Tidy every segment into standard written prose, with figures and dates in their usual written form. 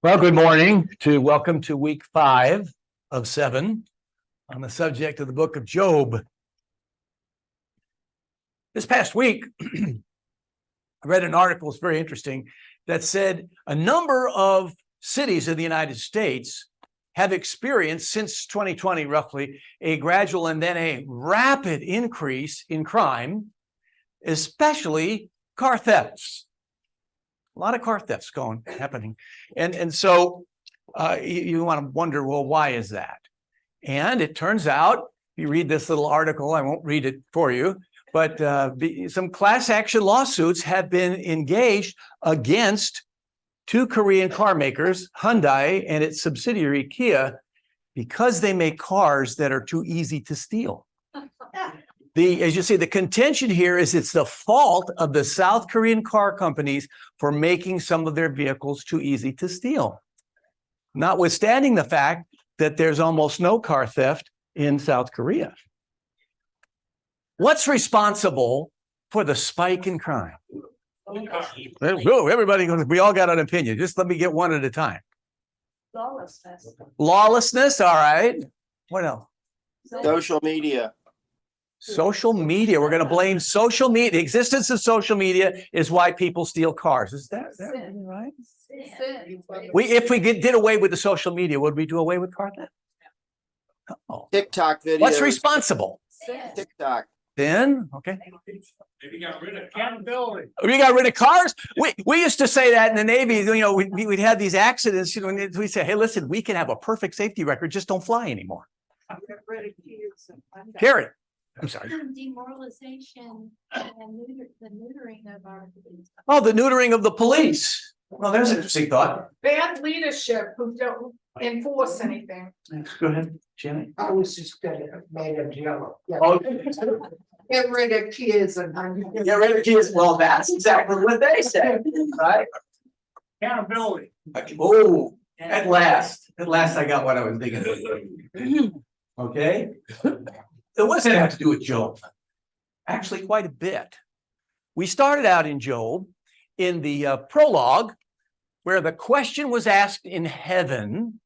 Well, good morning. Welcome to week 5 of 7 on the subject of the book of Job. This past week, I read an article, it's very interesting, that said a number of cities in the United States have experienced, since 2020 roughly, a gradual and then a rapid increase in crime, especially car thefts. A lot of car thefts happening. And so you want to wonder, well, why is that? And it turns out, if you read this little article, I won't read it for you, but some class action lawsuits have been engaged against 2 Korean car makers, Hyundai and its subsidiary Kia, because they make cars that are too easy to steal. As you see, the contention here is it's the fault of the South Korean car companies for making some of their vehicles too easy to steal, notwithstanding the fact that there's almost no car theft in South Korea. What's responsible for the spike in crime? Everybody, we all got an opinion. Just let me get one at a time. Lawlessness. Lawlessness, all right. What else? Social media. Social media. We're going to blame social media. The existence of social media is why people steal cars. Is that right? If we did away with the social media, would we do away with car theft? No. TikTok videos. What's responsible? TikTok. Then, okay. Maybe got rid of accountability. We got rid of cars. We used to say that in the Navy. You know, we'd have these accidents. You know, and we say, hey, listen, we can have a perfect safety record. Just don't fly anymore. Karen. I'm sorry. Demoralization and the neutering of our police. Oh, the neutering of the police. Well, there's an interesting thought. Bad leadership who don't enforce anything. Go ahead, Janet. I was just gonna make them yellow. Oh, Get rid of kids and. get rid of kids. Well, that's exactly what they said, right? Accountability. Oh, at last I got what I was thinking. Okay. What does that have to do with Job? Actually, quite a bit. We started out in Job in the prologue, where the question was asked in heaven,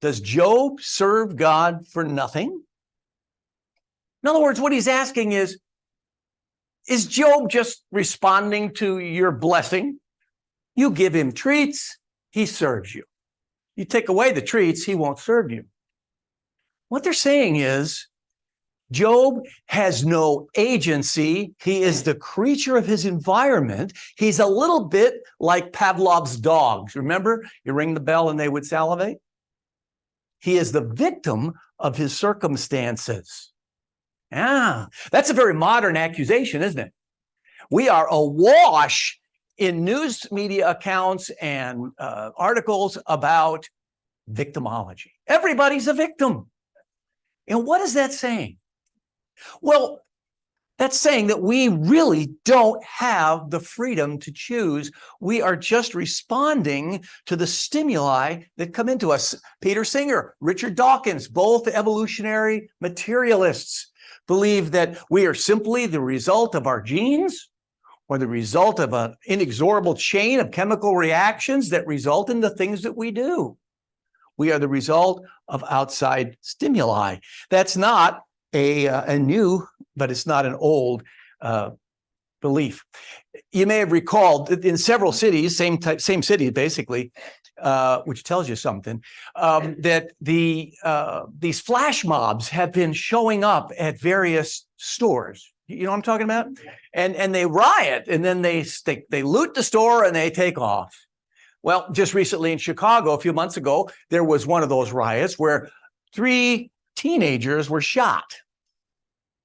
does Job serve God for nothing? In other words, what he's asking is Job just responding to your blessing? You give him treats, he serves you. You take away the treats, he won't serve you. What they're saying is Job has no agency. He is the creature of his environment. He's a little bit like Pavlov's dogs. Remember, you ring the bell and they would salivate? He is the victim of his circumstances. Ah, that's a very modern accusation, isn't it? We are awash in news media accounts and articles about victimology. Everybody's a victim. And what is that saying? Well, that's saying that we really don't have the freedom to choose. We are just responding to the stimuli that come into us. Peter Singer, Richard Dawkins, both evolutionary materialists, believe that we are simply the result of our genes or the result of an inexorable chain of chemical reactions that result in the things that we do. We are the result of outside stimuli. That's not a new, but it's not an old belief. You may have recalled that in several cities, same city basically, which tells you something, that these flash mobs have been showing up at various stores. You know what I'm talking about? And they riot, and then they loot the store and they take off. Well, just recently in Chicago, a few months ago, there was one of those riots where 3 teenagers were shot.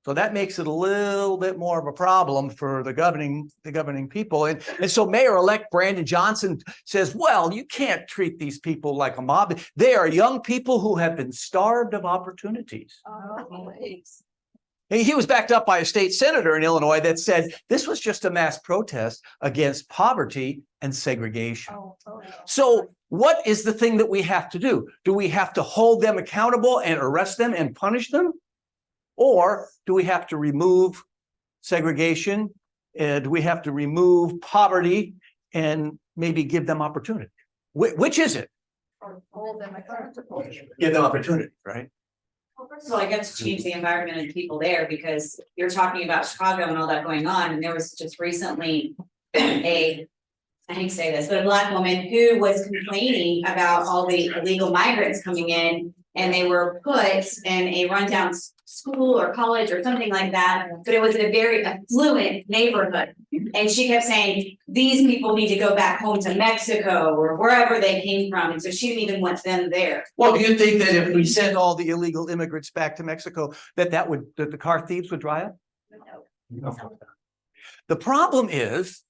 So that makes it a little bit more of a problem for the governing people. And so Mayor-elect Brandon Johnson says, well, you can't treat these people like a mob. They are young people who have been starved of opportunities. He was backed up by a state senator in Illinois that said this was just a mass protest against poverty and segregation. So what is the thing that we have to do? Do we have to hold them accountable and arrest them and punish them? Or do we have to remove segregation? Do we have to remove poverty and maybe give them opportunity. Which is it? Or hold them accountable. Give them opportunity, right? Well, first of all, I got to change the environment and people there because you're talking about Chicago and all that going on, and there was just recently I hate to say this, but a Black woman who was complaining about all the illegal migrants coming in, and they were put in a rundown school or college or something like that, but it was in a very affluent neighborhood. And she kept saying, these people need to go back home to Mexico or wherever they came from, and so she didn't even want them there. Well, do you think that if we sent all the illegal immigrants back to Mexico, that the car thieves would dry up? No. The problem is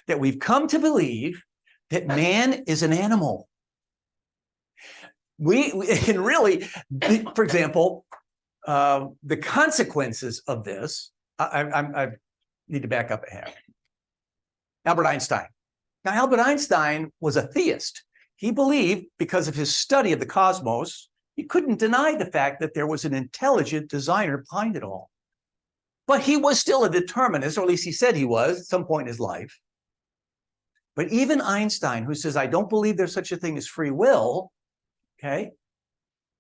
that we've come to believe that man is an animal. And really, for example, the consequences of this, I need to back up a half. Albert Einstein. Now, Albert Einstein was a theist. He believed, because of his study of the cosmos, he couldn't deny the fact that there was an intelligent designer behind it all. But he was still a determinist, or at least he said he was at some point in his life. But even Einstein, who says, I don't believe there's such a thing as free will, okay?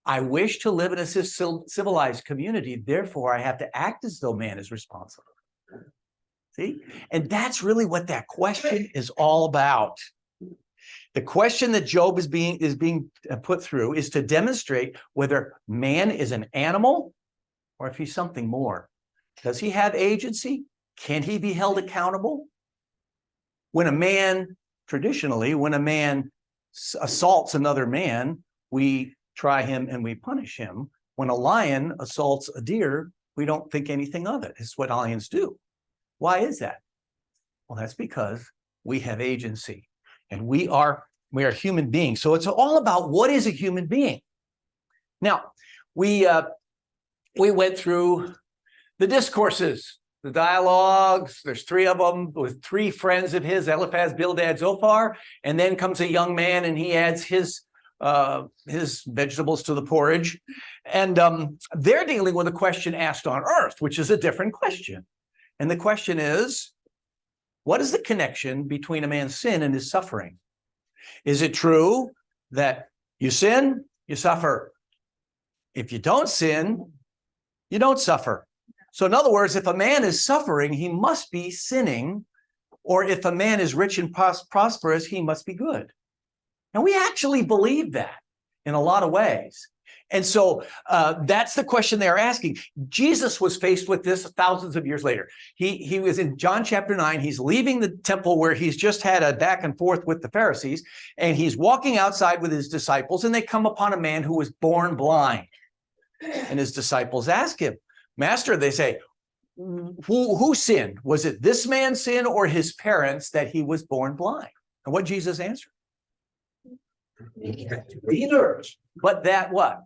I wish to live in a civilized community, therefore I have to act as though man is responsible. See? And that's really what that question is all about. The question that Job is being put through is to demonstrate whether man is an animal or if he's something more. Does he have agency? Can he be held accountable? When a man, traditionally, when a man assaults another man, we try him and we punish him. When a lion assaults a deer, we don't think anything of it. It's what lions do. Why is that? Well, that's because we have agency and we are human beings. So it's all about what is a human being. Now, we went through the discourses, the dialogues. There's 3 of them with 3 friends of his, Eliphaz, Bildad, Zophar, and then comes a young man and he adds his vegetables to the porridge. And they're dealing with a question asked on earth, which is a different question. And the question is, what is the connection between a man's sin and his suffering? Is it true that you sin, you suffer? If you don't sin, you don't suffer. So in other words, if a man is suffering, he must be sinning, or if a man is rich and prosperous, he must be good. And we actually believe that in a lot of ways. And so that's the question they're asking. Jesus was faced with this thousands of years later. He was in John chapter 9. He's leaving the temple where he's just had a back and forth with the Pharisees, and he's walking outside with his disciples, and they come upon a man who was born blind. And his disciples ask him, Master, they say, who sinned? Was it this man's sin or his parents that he was born blind? And what Jesus answered? Neither. But that what?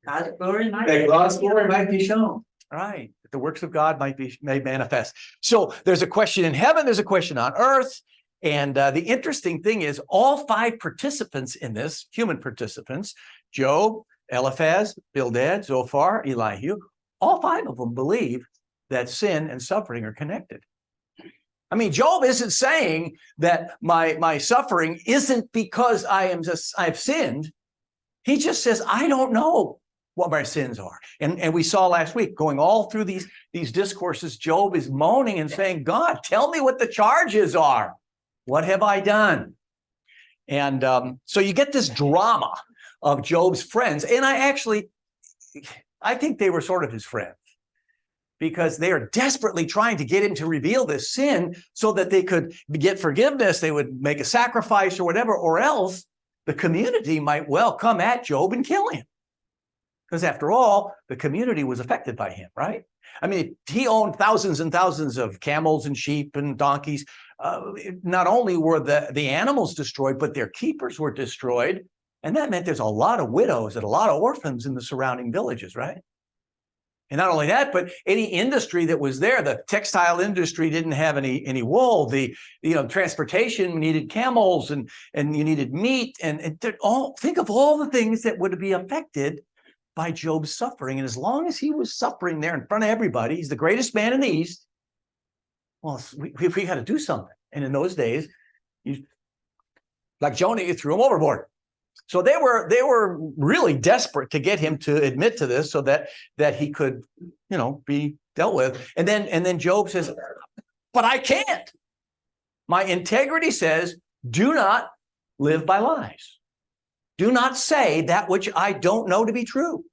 God's glory might That God's glory might be shown. Right. That the works of God might be made manifest. So there's a question in heaven, there's a question on earth. And the interesting thing is all 5 participants in this, human participants, Job, Eliphaz, Bildad, Zophar, Elihu, all 5 of them believe that sin and suffering are connected. I mean, Job isn't saying that my suffering isn't because I've sinned. He just says, I don't know what my sins are. And we saw last week, going all through these discourses, Job is moaning and saying, God, tell me what the charges are. What have I done? And so you get this drama of Job's friends. And I think they were sort of his friends, because they are desperately trying to get him to reveal this sin so that they could get forgiveness. They would make a sacrifice or whatever, or else the community might well come at Job and kill him. Because after all, the community was affected by him, right? I mean, he owned thousands and thousands of camels and sheep and donkeys. Not only were the animals destroyed, but their keepers were destroyed. And that meant there's a lot of widows and a lot of orphans in the surrounding villages, right? And not only that, but any industry that was there, the textile industry didn't have any wool. The transportation needed camels and you needed meat, and think of all the things that would be affected by Job's suffering. And as long as he was suffering there in front of everybody, he's the greatest man in the East. Well, we got to do something. And in those days, Like Jonah, you threw him overboard. So they were really desperate to get him to admit to this so that he could, be dealt with. And then Job says, but I can't. My integrity says, do not live by lies. Do not say that which I don't know to be true.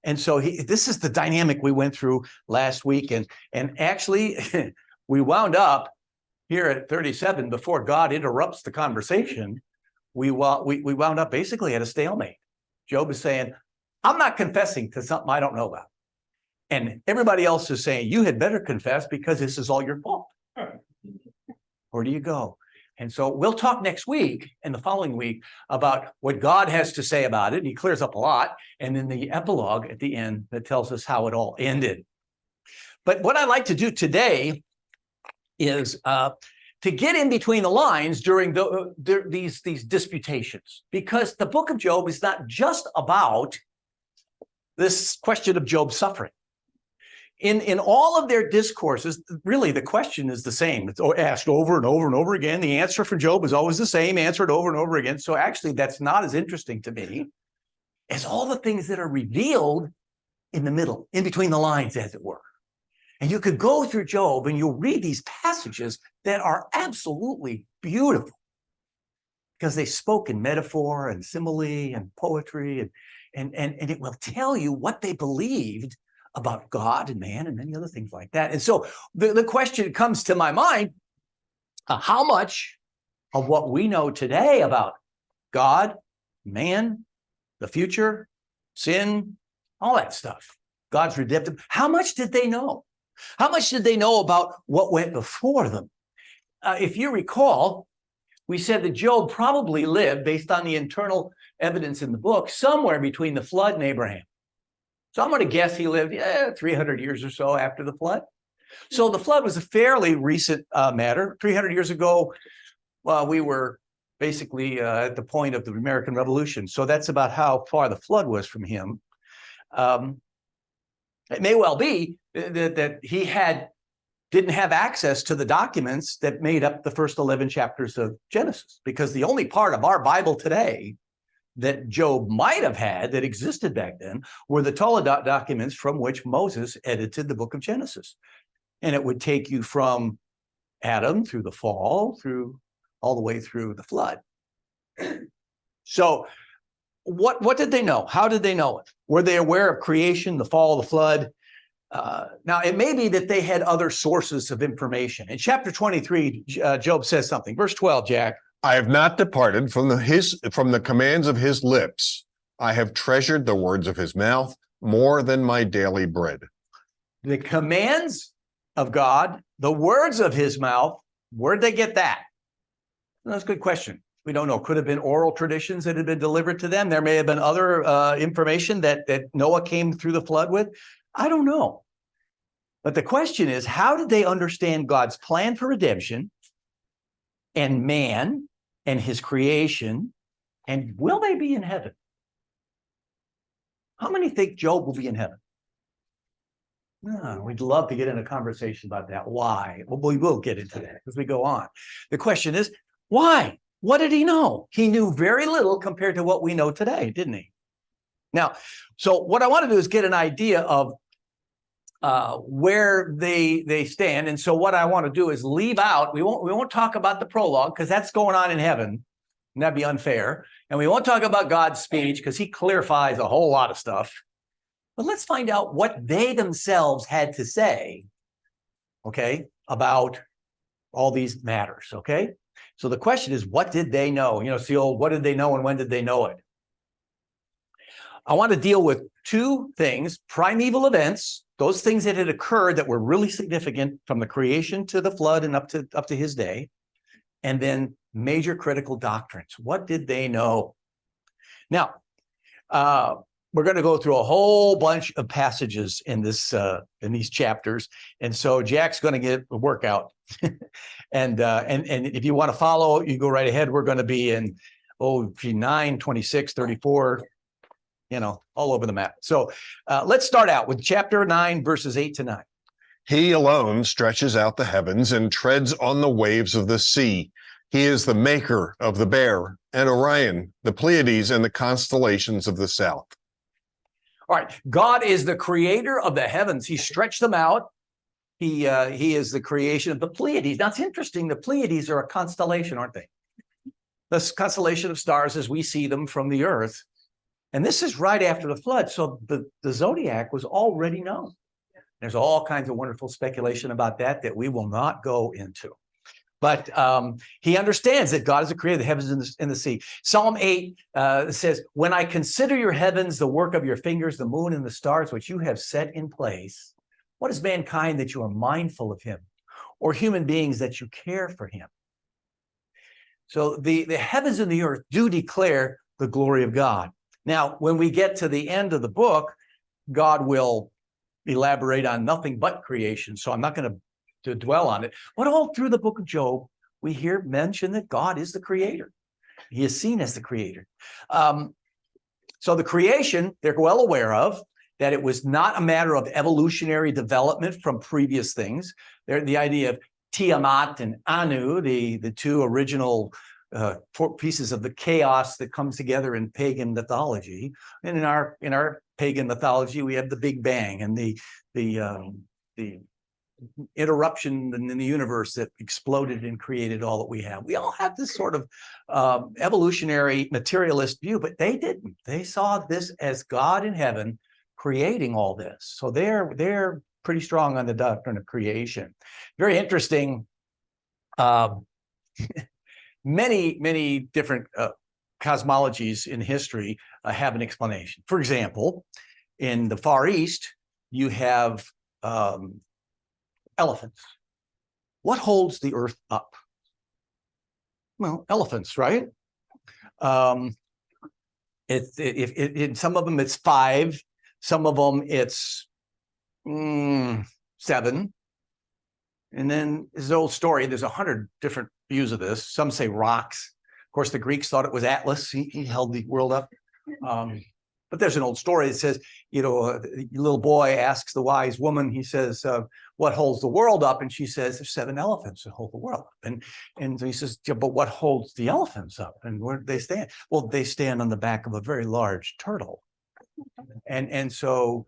And so this is the dynamic we went through last week. And actually, we wound up here at 37 before God interrupts the conversation. We wound up basically at a stalemate. Job is saying, I'm not confessing to something I don't know about. And everybody else is saying, you had better confess because this is all your fault. Where do you go? And so we'll talk next week and the following week about what God has to say about it. He clears up a lot. And then the epilogue at the end that tells us how it all ended. But what I'd like to do today is to get in between the lines during these disputations, because the book of Job is not just about this question of Job's suffering. In all of their discourses, really the question is the same. It's asked over and over and over again. The answer for Job is always the same, answered over and over again. So actually, that's not as interesting to me as all the things that are revealed in the middle, in between the lines, as it were. And you could go through Job and you'll read these passages that are absolutely beautiful because they spoke in metaphor and simile and poetry, and it will tell you what they believed about God and man and many other things like that. And so the question comes to my mind, how much of what we know today about God, man, the future, sin, all that stuff, God's redemptive, how much did they know? How much did they know about what went before them? If you recall, we said that Job probably lived, based on the internal evidence in the book, somewhere between the flood and Abraham. So I'm going to guess he lived 300 years or so after the flood. So the flood was a fairly recent matter. 300 years ago, we were basically at the point of the American Revolution. So that's about how far the flood was from him. It may well be that he didn't have access to the documents that made up the first 11 chapters of Genesis, because the only part of our Bible today that Job might have had that existed back then were the Toledot documents from which Moses edited the book of Genesis. And it would take you from Adam through the fall, all the way through the flood. So what did they know? How did they know it? Were they aware of creation, the fall, the flood? Now, it may be that they had other sources of information. In chapter 23, Job says something. Verse 12, Jack. I have not departed from the commands of his lips. I have treasured the words of his mouth more than my daily bread. The commands of God, the words of his mouth, where'd they get that? That's a good question. We don't know. Could have been oral traditions that had been delivered to them. There may have been other information that Noah came through the flood with. I don't know. But the question is, how did they understand God's plan for redemption and man and his creation, and will they be in heaven? How many think Job will be in heaven? We'd love to get in a conversation about that. Why? Well, we will get into that as we go on. The question is, why? What did he know? He knew very little compared to what we know today, didn't he? Now, so what I want to do is get an idea of where they stand. And so what I want to do is leave out, we won't talk about the prologue because that's going on in heaven, and that'd be unfair. And we won't talk about God's speech because he clarifies a whole lot of stuff. But let's find out what they themselves had to say, okay, about all these matters, okay? So the question is, what did they know? It's the old, what did they know and when did they know it? I want to deal with two things: primeval events, those things that had occurred that were really significant from the creation to the flood and up to his day, and then major critical doctrines. What did they know? Now, we're going to go through a whole bunch of passages in these chapters, and so Jack's going to get a workout. and if you want to follow, you go right ahead. We're going to be in 9, 26, 34. All over the map. So let's start out with chapter 9, verses 8 to 9. He alone stretches out the heavens and treads on the waves of the sea. He is the maker of the Bear and Orion, the Pleiades, and the constellations of the south. All right. God is the creator of the heavens. He stretched them out. He is the creation of the Pleiades. Now, it's interesting. The Pleiades are a constellation, aren't they? The constellation of stars as we see them from the earth. And this is right after the flood. So the zodiac was already known. There's all kinds of wonderful speculation about that we will not go into. But he understands that God is the creator of the heavens and the sea. Psalm 8 says, when I consider your heavens, the work of your fingers, the moon and the stars, which you have set in place, what is mankind that you are mindful of him, or human beings that you care for him? So the heavens and the earth do declare the glory of God. Now, when we get to the end of the book, God will elaborate on nothing but creation. So I'm not going to dwell on it. But all through the book of Job, we hear mention that God is the creator. He is seen as the creator. So the creation, they're well aware of, that it was not a matter of evolutionary development from previous things. The idea of Tiamat and Anu, the two original pieces of the chaos that comes together in pagan mythology. And in our pagan mythology, we have the Big Bang and the interruption in the universe that exploded and created all that we have. We all have this sort of evolutionary materialist view, but they didn't. They saw this as God in heaven creating all this. So they're pretty strong on the doctrine of creation. Very interesting. Many different cosmologies in history have an explanation. For example, in the Far East, you have elephants. What holds the earth up? Well, elephants, right? In some of them it's 5, some of them it's 7. And then there's an old story. There's 100 different views of this. Some say rocks. Of course, the Greeks thought it was Atlas. He held the world up. But there's an old story that says, a little boy asks the wise woman, he says, what holds the world up? And she says, there's 7 elephants that hold the world up. And so he says, yeah, but what holds the elephants up? And where do they stand? Well, they stand on the back of a very large turtle. And so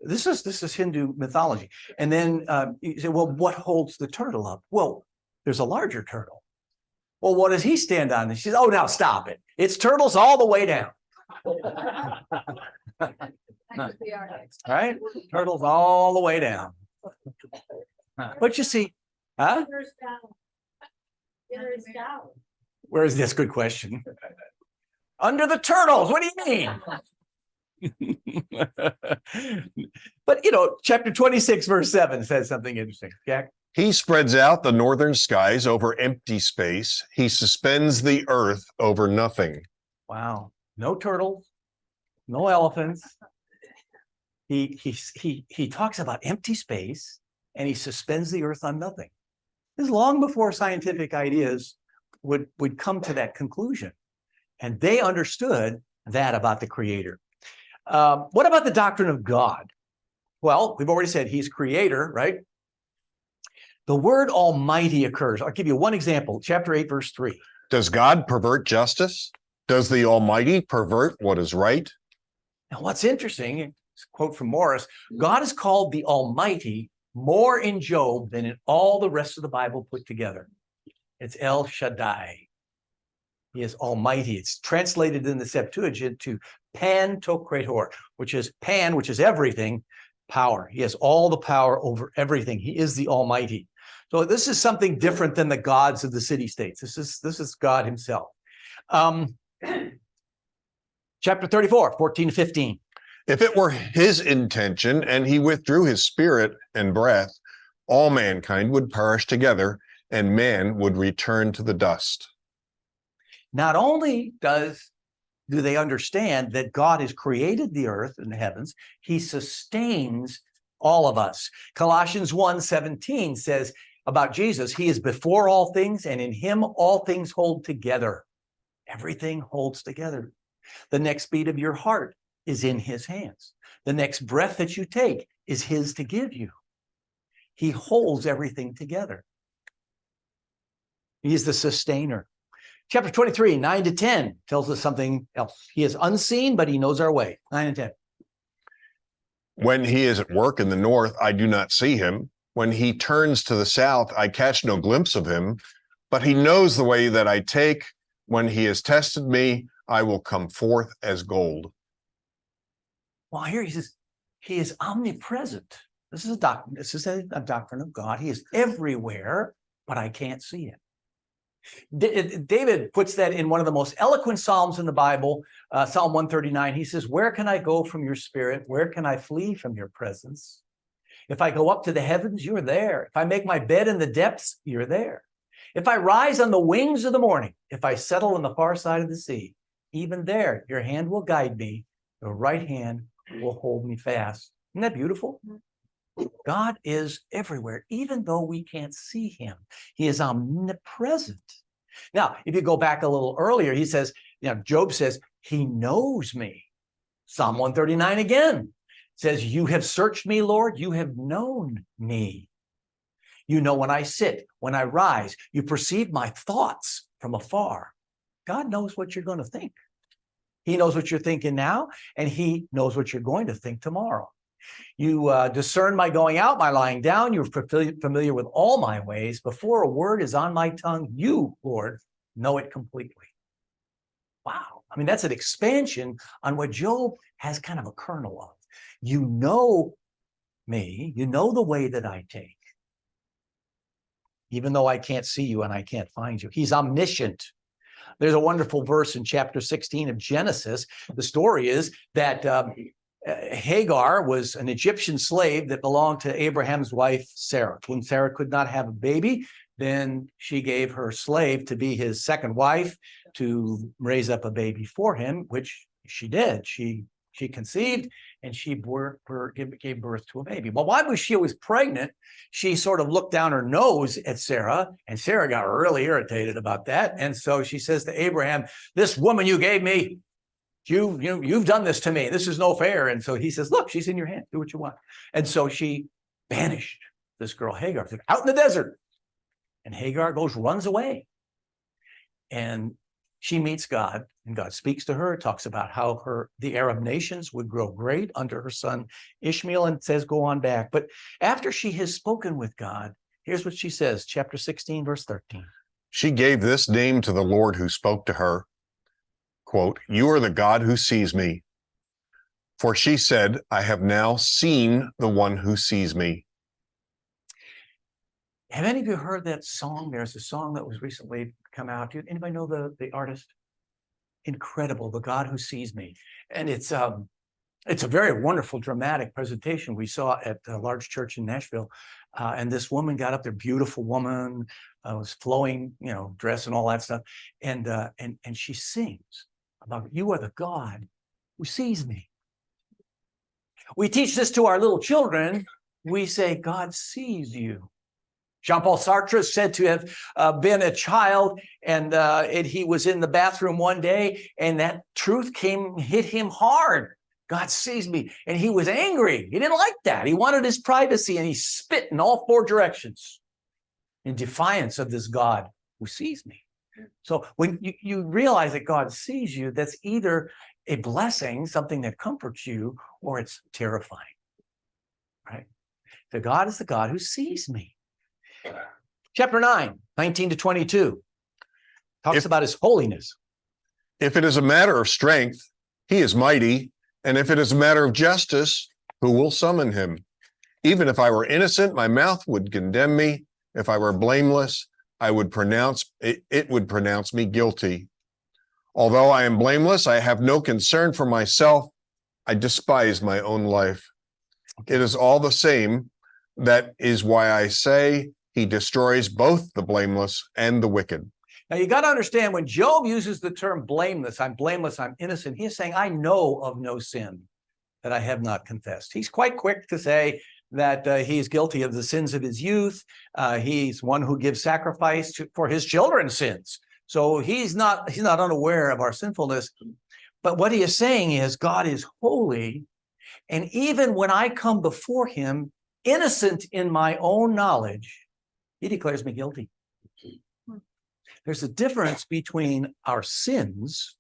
this is Hindu mythology. And then you say, well, what holds the turtle up? Well, there's a larger turtle. Well, what does he stand on? And she says, oh, now stop it. It's turtles all the way down. Right? Turtles all the way down. But you see, huh? Where's down? Where's down? Where is this? Good question. Under the turtles. What do you mean? But chapter 26 verse 7 says something interesting. Jack? He spreads out the northern skies over empty space. He suspends the earth over nothing. Wow. No turtles, no elephants. He talks about empty space and he suspends the earth on nothing. This is long before scientific ideas would come to that conclusion. And they understood that about the creator. What about the doctrine of God? Well, we've already said he's creator, right? The word almighty occurs. I'll give you one example, chapter 8, verse 3. Does God pervert justice? Does the Almighty pervert what is right? Now, what's interesting, it's a quote from Morris, God is called the Almighty more in Job than in all the rest of the Bible put together. It's El Shaddai. He is Almighty. It's translated in the Septuagint to Pantocrator, which is pan, which is everything, power. He has all the power over everything. He is the Almighty. So this is something different than the gods of the city-states. This is God himself. Chapter 34, 14 to 15. If it were his intention and he withdrew his spirit and breath, all mankind would perish together and man would return to the dust. Not only do they understand that God has created the earth and the heavens, he sustains all of us. Colossians 1:17 says about Jesus, he is before all things and in him all things hold together. Everything holds together. The next beat of your heart is in his hands. The next breath that you take is his to give you. He holds everything together. He's the sustainer. Chapter 23, 9 to 10 tells us something else. He is unseen, but he knows our way. 9 and 10. When he is at work in the north, I do not see him. When he turns to the south, I catch no glimpse of him. But he knows the way that I take. When he has tested me, I will come forth as gold. Well, here he says, he is omnipresent. This is a doctrine. This is a doctrine of God. He is everywhere, but I can't see him. David puts that in one of the most eloquent Psalms in the Bible, Psalm 139. He says, where can I go from your spirit? Where can I flee from your presence? If I go up to the heavens, you're there. If I make my bed in the depths, you're there. If I rise on the wings of the morning, if I settle on the far side of the sea, even there, your hand will guide me. Your right hand will hold me fast. Isn't that beautiful? God is everywhere, even though we can't see him. He is omnipresent. Now, if you go back a little earlier, he says, Job says, he knows me. Psalm 139 again says, you have searched me, Lord, you have known me. You know when I sit, when I rise, you perceive my thoughts from afar. God knows what you're going to think. He knows what you're thinking now, and he knows what you're going to think tomorrow. You discern my going out, my lying down. You're familiar with all my ways. Before a word is on my tongue, you, Lord, know it completely. Wow. I mean, that's an expansion on what Job has kind of a kernel of. You know me. You know the way that I take. Even though I can't see you and I can't find you. He's omniscient. There's a wonderful verse in chapter 16 of Genesis. The story is that Hagar was an Egyptian slave that belonged to Abraham's wife, Sarah. When Sarah could not have a baby, then she gave her slave to be his second wife to raise up a baby for him, which she did. She conceived and she gave birth to a baby. Well, while she was pregnant, she sort of looked down her nose at Sarah, and Sarah got really irritated about that. And so she says to Abraham, this woman you gave me, you've done this to me. This is no fair. And so he says, look, she's in your hand. Do what you want. And so she banished this girl, Hagar, out in the desert. And Hagar runs away. And she meets God, and God speaks to her, talks about how the Arab nations would grow great under her son Ishmael, and says, go on back. But after she has spoken with God, here's what she says, chapter 16, verse 13. She gave this name to the Lord who spoke to her, quote, you are the God who sees me. For she said, I have now seen the one who sees me. Have any of you heard that song? There's a song that was recently come out. Anybody know the artist? Incredible, The God Who Sees Me. And it's a very wonderful, dramatic presentation we saw at a large church in Nashville. And this woman got up there, beautiful woman, was flowing, dress and all that stuff. And she sings about, you are the God who sees me. We teach this to our little children. We say, God sees you. Jean-Paul Sartre is said to have been a child, and he was in the bathroom one day, and that truth hit him hard. God sees me. And he was angry. He didn't like that. He wanted his privacy, and he spit in all four directions in defiance of this God who sees me. So when you realize that God sees you, that's either a blessing, something that comforts you, or it's terrifying, right? The God is the God who sees me. Chapter 9, 19 to 22, talks about his holiness. If it is a matter of strength, he is mighty. And if it is a matter of justice, who will summon him? Even if I were innocent, my mouth would condemn me. If I were blameless, it would pronounce me guilty. Although I am blameless, I have no concern for myself. I despise my own life. It is all the same. That is why I say he destroys both the blameless and the wicked. Now, you got to understand, when Job uses the term blameless, I'm innocent, he's saying, I know of no sin that I have not confessed. He's quite quick to say that he's guilty of the sins of his youth. He's one who gives sacrifice for his children's sins. So he's not unaware of our sinfulness. But what he is saying is God is holy. And even when I come before him, innocent in my own knowledge, he declares me guilty. There's a difference between our sins,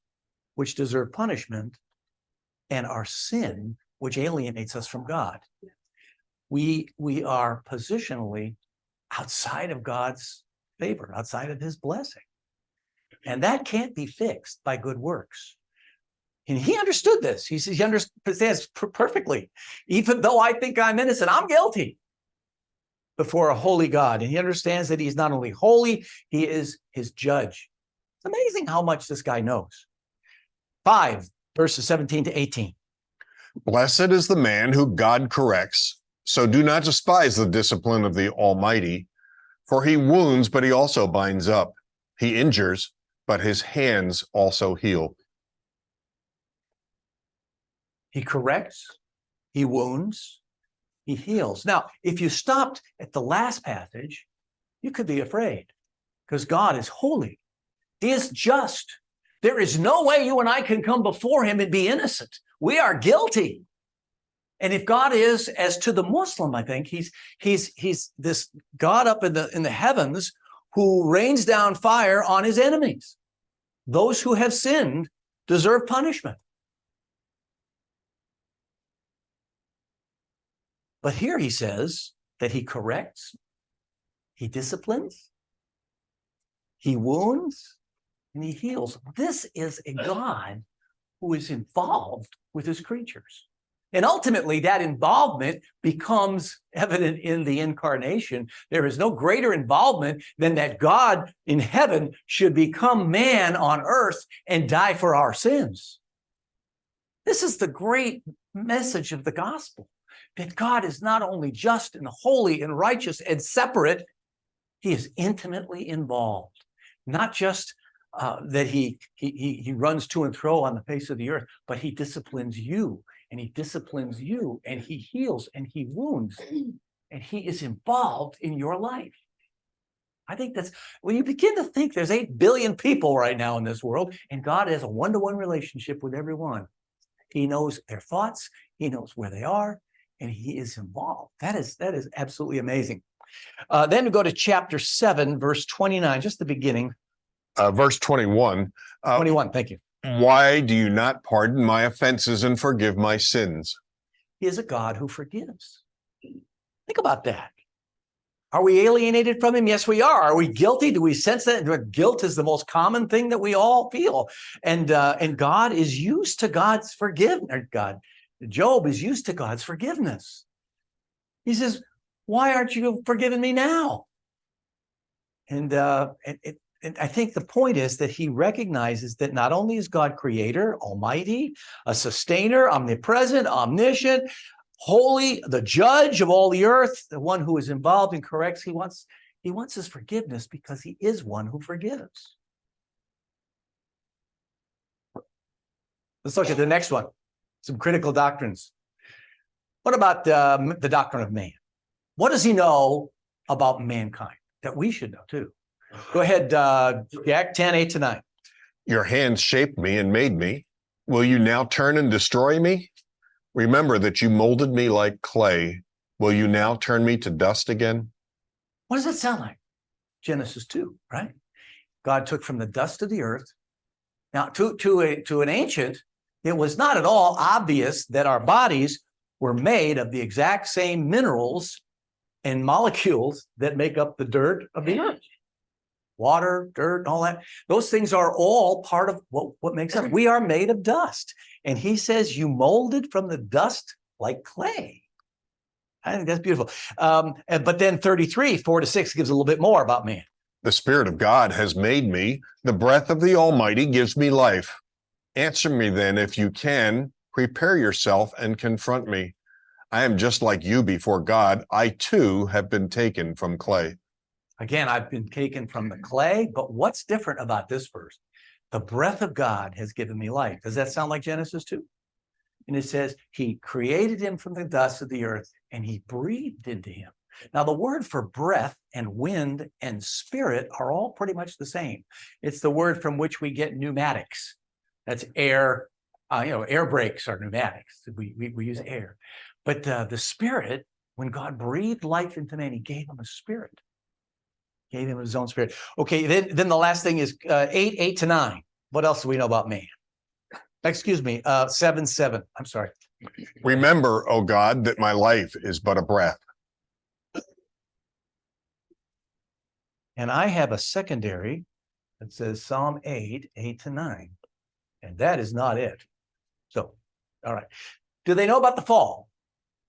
which deserve punishment, and our sin, which alienates us from God. We are positionally outside of God's favor, outside of his blessing. And that can't be fixed by good works. And he understood this. He understands perfectly. Even though I think I'm innocent, I'm guilty before a holy God. And he understands that he's not only holy, he is his judge. It's amazing how much this guy knows. 5 verses 17 to 18. Blessed is the man who God corrects. So do not despise the discipline of the Almighty, for he wounds, but he also binds up. He injures, but his hands also heal. He corrects, he wounds, he heals. Now, if you stopped at the last passage, you could be afraid because God is holy. He is just. There is no way you and I can come before him and be innocent. We are guilty. And if God is, as to the Muslim, I think, he's this God up in the heavens who rains down fire on his enemies. Those who have sinned deserve punishment. But here he says that he corrects, he disciplines, he wounds, and he heals. This is a God who is involved with his creatures. And ultimately, that involvement becomes evident in the incarnation. There is no greater involvement than that God in heaven should become man on earth and die for our sins. This is the great message of the gospel, that God is not only just and holy and righteous and separate, he is intimately involved. Not just that he runs to and fro on the face of the earth, but he disciplines you. And he disciplines you, and he heals, and he wounds, and he is involved in your life. I think that's, when you begin to think there's 8 billion people right now in this world, and God has a one-to-one relationship with everyone. He knows their thoughts, he knows where they are, and he is involved. That is absolutely amazing. Then we go to chapter 7, verse 29, just the beginning. Verse 21. 21, thank you. Why do you not pardon my offenses and forgive my sins? He is a God who forgives. Think about that. Are we alienated from him? Yes, we are. Are we guilty? Do we sense that? Guilt is the most common thing that we all feel. And God is used to God's forgiveness. Job is used to God's forgiveness. He says, why aren't you forgiving me now? And I think the point is that he recognizes that not only is God creator, almighty, a sustainer, omnipresent, omniscient, holy, the judge of all the earth, the one who is involved and corrects, he wants his forgiveness because he is one who forgives. Let's look at the next one. Some critical doctrines. What about the doctrine of man? What does he know about mankind that we should know too? Go ahead, Jack, 10, 8 to 9. Your hands shaped me and made me. Will you now turn and destroy me? Remember that you molded me like clay. Will you now turn me to dust again? What does that sound like? Genesis 2, right? God took from the dust of the earth. Now, to an ancient, it was not at all obvious that our bodies were made of the exact same minerals and molecules that make up the dirt of the earth. Water, dirt, and all that. Those things are all part of what makes us. We are made of dust. And he says, you molded from the dust like clay. I think that's beautiful. But then 33, 4 to 6 gives a little bit more about man. The Spirit of God has made me. The breath of the Almighty gives me life. Answer me then, if you can. Prepare yourself and confront me. I am just like you before God. I too have been taken from clay. Again, I've been taken from the clay, but what's different about this verse? The breath of God has given me life. Does that sound like Genesis 2? And it says, he created him from the dust of the earth and he breathed into him. Now, the word for breath and wind and spirit are all pretty much the same. It's the word from which we get pneumatics. That's air. Air brakes are pneumatics. We use air. But the spirit, when God breathed life into man, he gave him a spirit. Gave him his own spirit. Okay, then the last thing is 8 to 9. What else do we know about man? Excuse me, 7. I'm sorry. Remember, O God, that my life is but a breath. And I have a secondary that says Psalm 8 to 9. And that is not it. So, all right. Do they know about the fall?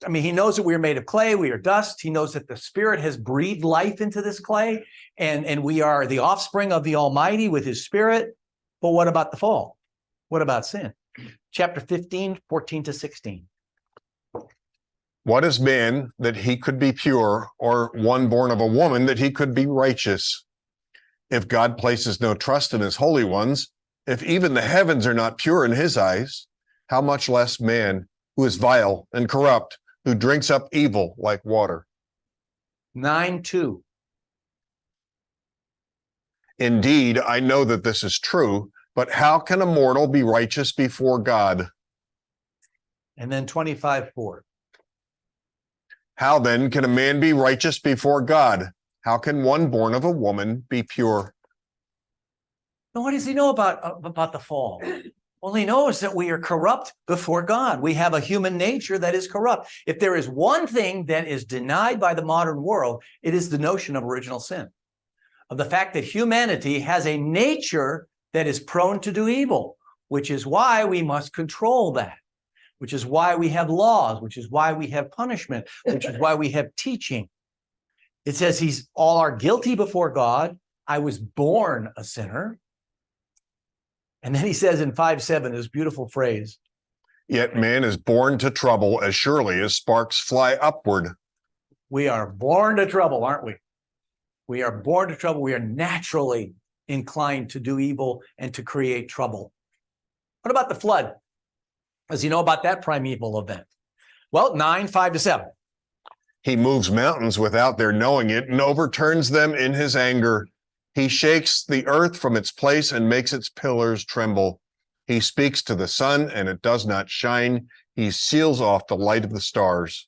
I mean, he knows that we are made of clay, we are dust. He knows that the Spirit has breathed life into this clay, and we are the offspring of the Almighty with his Spirit. But what about the fall? What about sin? Chapter 15, 14 to 16. What is man that he could be pure, or one born of a woman that he could be righteous? If God places no trust in his holy ones, if even the heavens are not pure in his eyes, how much less man who is vile and corrupt, who drinks up evil like water? 9:2. Indeed, I know that this is true, but how can a mortal be righteous before God? And then 25:4. How then can a man be righteous before God? How can one born of a woman be pure? Now, what does he know about the fall? Well, he knows that we are corrupt before God. We have a human nature that is corrupt. If there is one thing that is denied by the modern world, it is the notion of original sin, of the fact that humanity has a nature that is prone to do evil, which is why we must control that, which is why we have laws, which is why we have punishment, which is why we have teaching. It says all are guilty before God. I was born a sinner. And then he says in 5:7, this beautiful phrase, Yet man is born to trouble as surely as sparks fly upward. we are born to trouble, aren't we? We are born to trouble. We are naturally inclined to do evil and to create trouble. What about the flood? Does he know about that primeval event? Well, 9, 5 to 7. He moves mountains without their knowing it and overturns them in his anger. He shakes the earth from its place and makes its pillars tremble. He speaks to the sun and it does not shine. He seals off the light of the stars.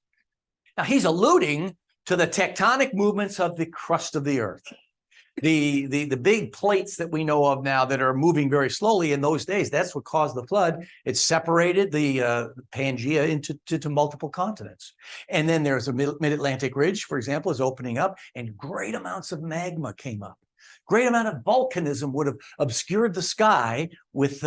Now, he's alluding to the tectonic movements of the crust of the earth. The big plates that we know of now that are moving very slowly in those days, that's what caused the flood. It separated the Pangea into multiple continents. And then there's a mid-Atlantic ridge, for example, is opening up, and great amounts of magma came up. Great amount of volcanism would have obscured the sky with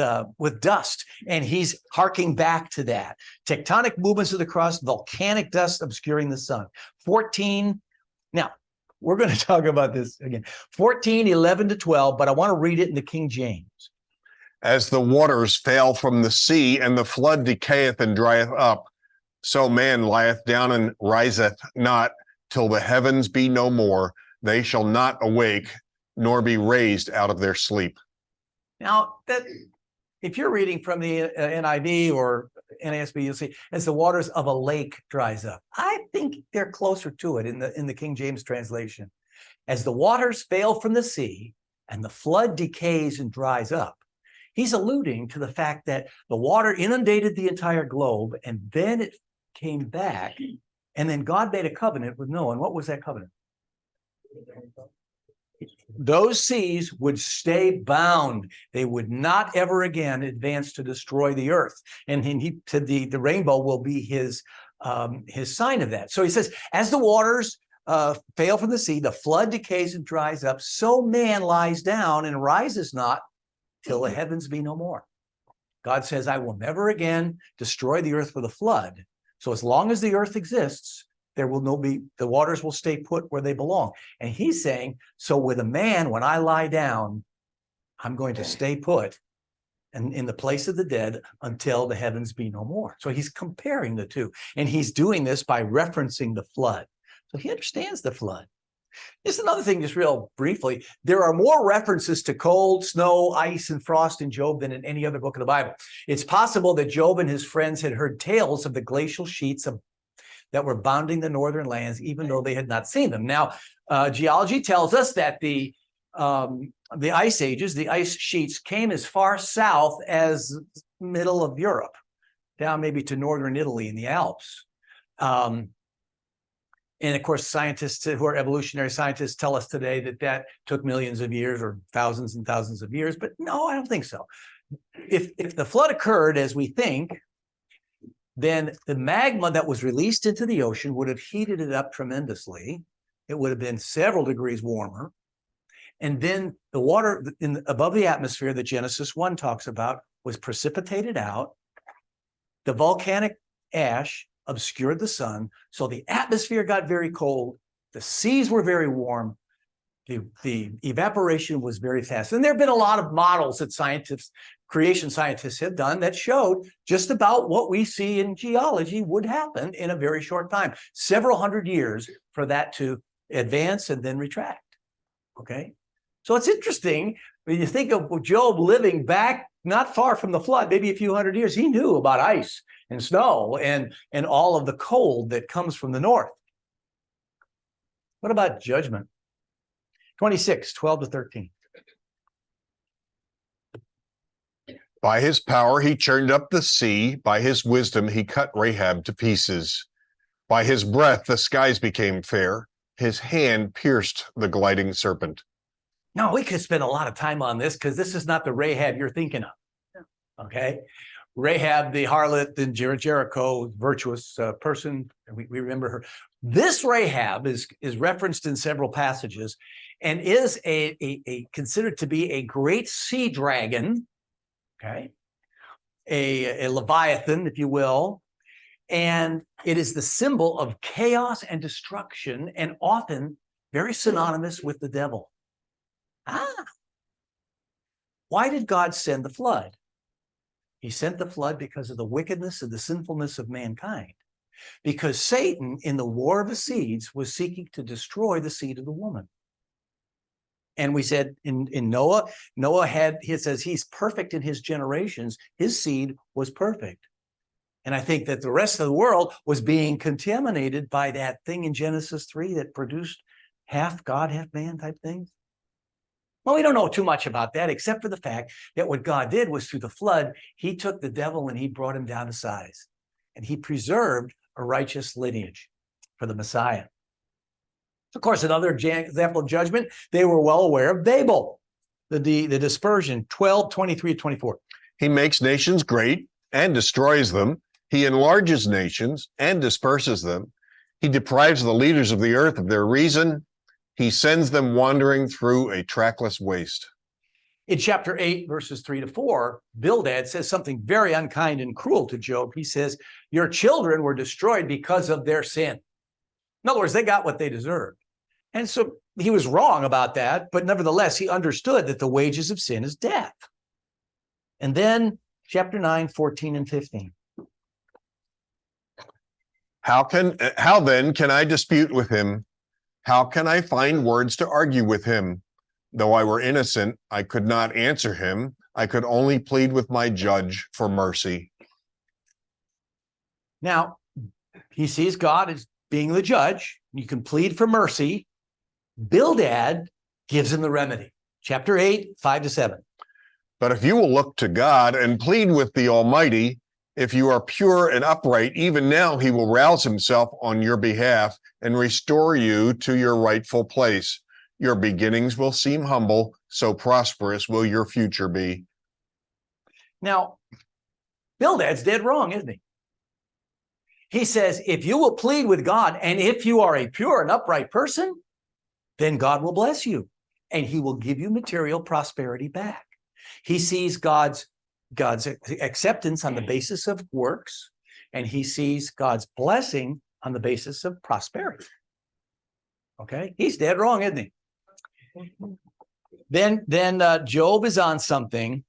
dust, and he's harking back to that. Tectonic movements of the crust, volcanic dust obscuring the sun. 14, now, we're going to talk about this again. 14, 11 to 12, but I want to read it in the King James. As the waters fail from the sea and the flood decayeth and drieth up, so man lieth down and riseth not till the heavens be no more. They shall not awake, nor be raised out of their sleep. Now, that if you're reading from the NIV or NASB, you'll see as the waters of a lake dries up. I think they're closer to it in the King James translation. As the waters fail from the sea and the flood decays and dries up, he's alluding to the fact that the water inundated the entire globe and then it came back, and then God made a covenant with Noah. And what was that covenant? Those seas would stay bound. They would not ever again advance to destroy the earth. And he said the rainbow will be his sign of that. So he says, as the waters fail from the sea, the flood decays and dries up, so man lies down and rises not till the heavens be no more. God says, I will never again destroy the earth with a flood. So as long as the earth exists, there will be, the waters will stay put where they belong. And he's saying, so with a man, when I lie down, I'm going to stay put and in the place of the dead until the heavens be no more. So he's comparing the two. And he's doing this by referencing the flood. So he understands the flood. Just another thing, just real briefly, there are more references to cold, snow, ice, and frost in Job than in any other book of the Bible. It's possible that Job and his friends had heard tales of the glacial sheets that were bounding the northern lands, even though they had not seen them. Now, geology tells us that the ice ages, the ice sheets, came as far south as middle of Europe, down maybe to northern Italy in the Alps. And of course, scientists who are evolutionary scientists tell us today that that took millions of years or thousands and thousands of years. But no, I don't think so. If the flood occurred as we think, then the magma that was released into the ocean would have heated it up tremendously. It would have been several degrees warmer. And then the water above the atmosphere that Genesis 1 talks about was precipitated out. The volcanic ash obscured the sun. So the atmosphere got very cold. The seas were very warm. The evaporation was very fast. And there have been a lot of models that creation scientists have done that showed just about what we see in geology would happen in a very short time. Several hundred years for that to advance and then retract. Okay. So it's interesting when you think of Job living back not far from the flood, maybe a few hundred years. He knew about ice and snow and all of the cold that comes from the north. What about judgment? 26, 12 to 13. By his power he churned up the sea. By his wisdom he cut Rahab to pieces. By his breath the skies became fair. His hand pierced the gliding serpent. Now, we could spend a lot of time on this because this is not the Rahab you're thinking of. Okay. Rahab, the harlot in Jericho, virtuous person. We remember her. This Rahab is referenced in several passages and is considered to be a great sea dragon, okay, a Leviathan, if you will, and it is the symbol of chaos and destruction, and often very synonymous with the devil. Why did God send the flood? He sent the flood because of the wickedness and the sinfulness of mankind. Because Satan, in the war of the seeds, was seeking to destroy the seed of the woman. And we said in Noah, he says he's perfect in his generations. His seed was perfect. And I think that the rest of the world was being contaminated by that thing in Genesis 3 that produced half God, half man type things. Well, we don't know too much about that, except for the fact that what God did was through the flood, he took the devil and he brought him down to size. And he preserved a righteous lineage for the Messiah. Of course, another example of judgment, they were well aware of Babel, the dispersion, 12, 23, 24. He makes nations great and destroys them. He enlarges nations and disperses them. He deprives the leaders of the earth of their reason. He sends them wandering through a trackless waste. In chapter 8, verses 3 to 4, Bildad says something very unkind and cruel to Job. He says, your children were destroyed because of their sin. In other words, they got what they deserved. And so he was wrong about that, but nevertheless, he understood that the wages of sin is death. And then chapter 9, 14 and 15. How then can I dispute with him? How can I find words to argue with him? Though I were innocent, I could not answer him. I could only plead with my judge for mercy. Now, he sees God as being the judge. You can plead for mercy. Bildad gives him the remedy. Chapter 8, 5 to 7. But if you will look to God and plead with the Almighty, if you are pure and upright, even now he will rouse himself on your behalf and restore you to your rightful place. Your beginnings will seem humble, so prosperous will your future be. Now, Bildad's dead wrong, isn't he? He says, if you will plead with God, and if you are a pure and upright person, then God will bless you, and he will give you material prosperity back. He sees God's acceptance on the basis of works, and he sees God's blessing on the basis of prosperity. Okay, he's dead wrong, isn't he? Then Job is on something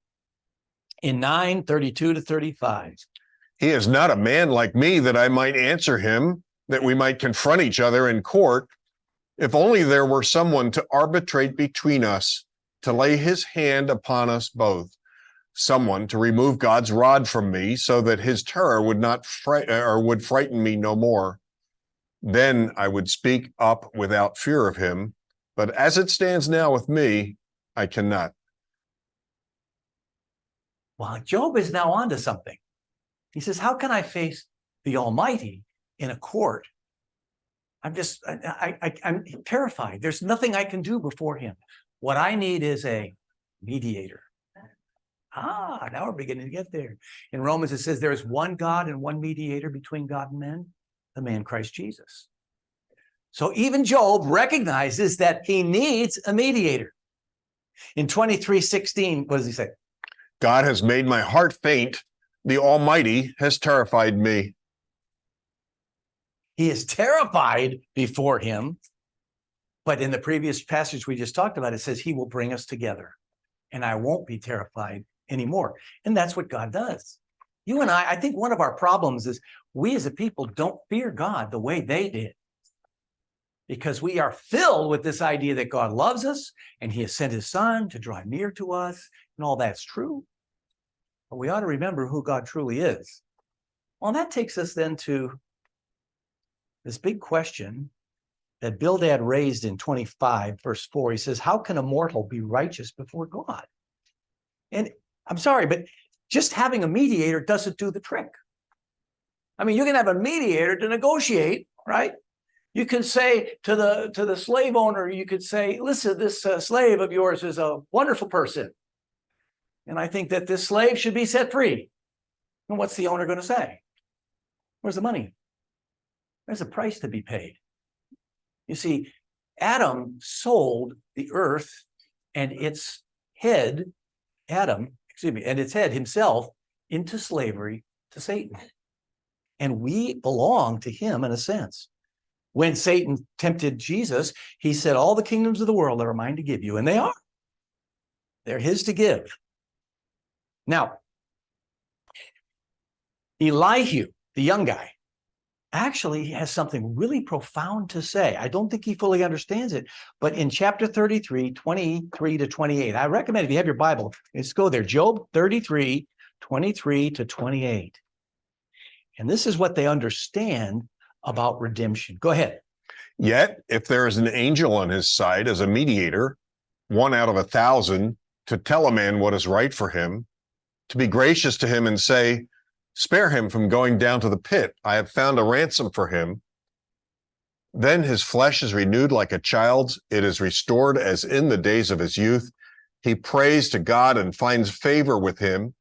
in 9:32 to 35. He is not a man like me that I might answer him, that we might confront each other in court. If only there were someone to arbitrate between us, to lay his hand upon us both. Someone to remove God's rod from me so that his terror would not would frighten me no more. Then I would speak up without fear of him. But as it stands now with me, I cannot. Well, Job is now onto something. He says, how can I face the Almighty in a court? I'm terrified. There's nothing I can do before him. What I need is a mediator. Now we're beginning to get there. In Romans, it says there is one God and one mediator between God and men, the man Christ Jesus. So even Job recognizes that he needs a mediator. In 23:16, what does he say? God has made my heart faint. The Almighty has terrified me. He is terrified before him. But in the previous passage we just talked about, it says he will bring us together and I won't be terrified anymore. And that's what God does. You and I think one of our problems is we as a people don't fear God the way they did. Because we are filled with this idea that God loves us and he has sent his son to draw near to us, and all that's true. But we ought to remember who God truly is. Well, that takes us then to this big question that Bildad raised in 25, verse 4. He says, how can a mortal be righteous before God? And I'm sorry, but just having a mediator doesn't do the trick. I mean, you can have a mediator to negotiate, right? You can say to the slave owner, you could say, listen, this slave of yours is a wonderful person. And I think that this slave should be set free. And what's the owner going to say? Where's the money? There's a price to be paid. You see, Adam sold the earth and its head, and its head himself into slavery to Satan. And we belong to him in a sense. When Satan tempted Jesus, he said, all the kingdoms of the world are mine to give you. And they are. They're his to give. Now, Elihu, the young guy, actually has something really profound to say. I don't think he fully understands it. But in chapter 33, 23 to 28, I recommend if you have your Bible, let's go there. Job 33, 23 to 28. And this is what they understand about redemption. Go ahead. Yet, if there is an angel on his side as a mediator, 1 out of 1,000, to tell a man what is right for him, to be gracious to him and say, spare him from going down to the pit. I have found a ransom for him. Then his flesh is renewed like a child's. It is restored as in the days of his youth. He prays to God and finds favor with him.